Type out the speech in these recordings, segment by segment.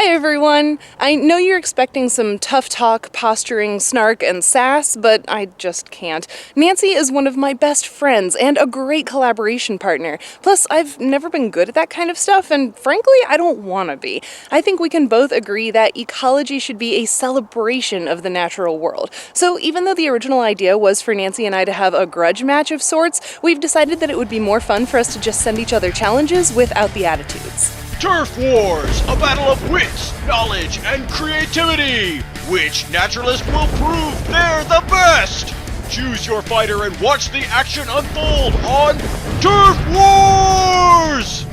Hi everyone! I know you're expecting some tough talk, posturing, snark, and sass, but I just can't. Nancy is one of my best friends and a great collaboration partner. Plus, I've never been good at that kind of stuff, and frankly, I don't want to be. I think we can both agree that ecology should be a celebration of the natural world. So even though the original idea was for Nancy and I to have a grudge match of sorts, we've decided that it would be more fun for us to just send each other challenges without the attitudes. Turf Wars, a battle of wits, knowledge, and creativity. Which naturalist will prove they're the best? Choose your fighter and watch the action unfold on Turf Wars!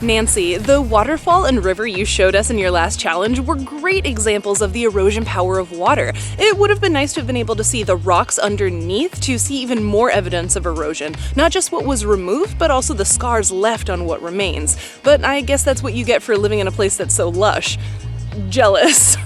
Nancy, the waterfall and river you showed us in your last challenge were great examples of the erosion power of water. It would have been nice to have been able to see the rocks underneath to see even more evidence of erosion. Not just what was removed, but also the scars left on what remains. But I guess that's what you get for living in a place that's so lush. Jealous.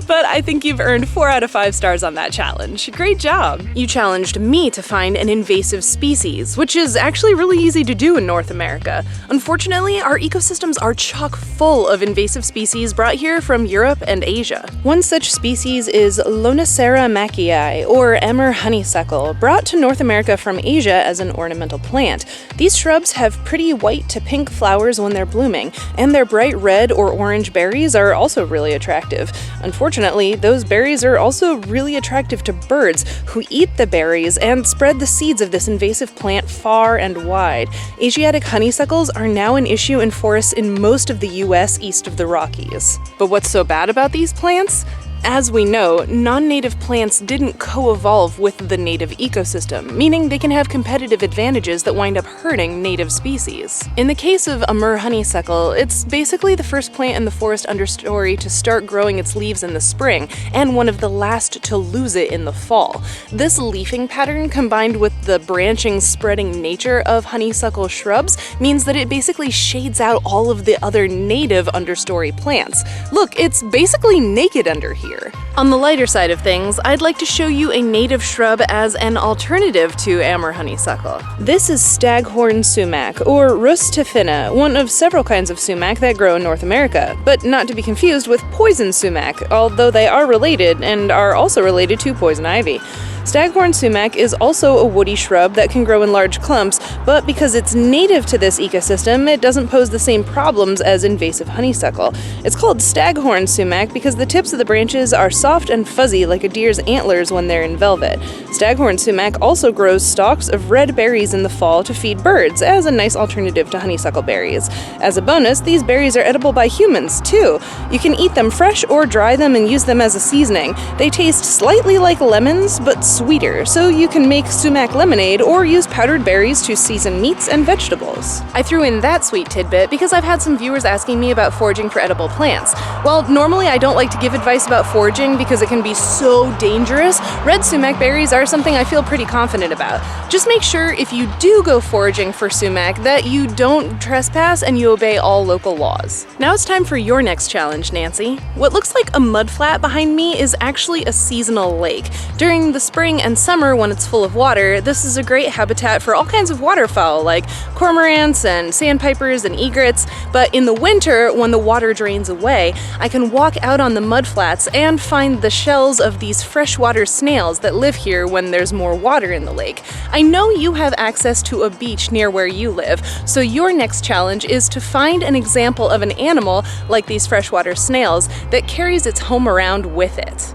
But I think you've earned 4 out of 5 stars on that challenge. Great job! You challenged me to find an invasive species, which is actually really easy to do in North America. Unfortunately, our ecosystems are chock full of invasive species brought here from Europe and Asia. One such species is Lunacera Machiai, or Mer Honeysuckle, brought to North America from Asia as an ornamental plant. These shrubs have pretty white to pink flowers when they're blooming, and their bright red or orange berries are also really attractive. Unfortunately, those berries are also really attractive to birds who eat the berries and spread the seeds of this invasive plant far and wide. Asiatic honeysuckles are now an issue in forests in most of the US east of the Rockies. But what's so bad about these plants? As we know, non-native plants didn't co-evolve with the native ecosystem, meaning they can have competitive advantages that wind up hurting native species. In the case of a Mer honeysuckle, it's basically the first plant in the forest understory to start growing its leaves in the spring, and one of the last to lose it in the fall. This leafing pattern, combined with the branching, spreading nature of honeysuckle shrubs, means that it basically shades out all of the other native understory plants. Look, it's basically naked under here. On the lighter side of things, I'd like to show you a native shrub as an alternative to Mer honeysuckle. This is Staghorn Sumac, or Rus tifina, one of several kinds of sumac that grow in North America, but not to be confused with poison sumac, although they are related and are also related to poison ivy. Staghorn sumac is also a woody shrub that can grow in large clumps, but because it's native to this ecosystem, it doesn't pose the same problems as invasive honeysuckle. It's called Staghorn sumac because the tips of the branches are soft and fuzzy like a deer's antlers when they're in velvet. Staghorn sumac also grows stalks of red berries in the fall to feed birds, as a nice alternative to honeysuckle berries. As a bonus, these berries are edible by humans, too. You can eat them fresh or dry them and use them as a seasoning. They taste slightly like lemons, but sweeter, so you can make sumac lemonade or use powdered berries to season meats and vegetables. I threw in that sweet tidbit because I've had some viewers asking me about foraging for edible plants. While normally I don't like to give advice about foraging because it can be so dangerous, red sumac berries are something I feel pretty confident about. Just make sure if you do go foraging for sumac that you don't trespass and you obey all local laws. Now it's time for your next challenge, Nancy. What looks like a mudflat behind me is actually a seasonal lake. During the spring and summer, when it's full of water, this is a great habitat for all kinds of waterfowl like cormorants and sandpipers and egrets, but in the winter, when the water drains away, I can walk out on the mudflats and find the shells of these freshwater snails that live here when there's more water in the lake. I know you have access to a beach near where you live, so your next challenge is to find an example of an animal like these freshwater snails that carries its home around with it.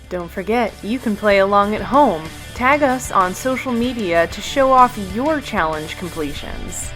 Don't forget, you can play along at home. Tag us on social media to show off your challenge completions.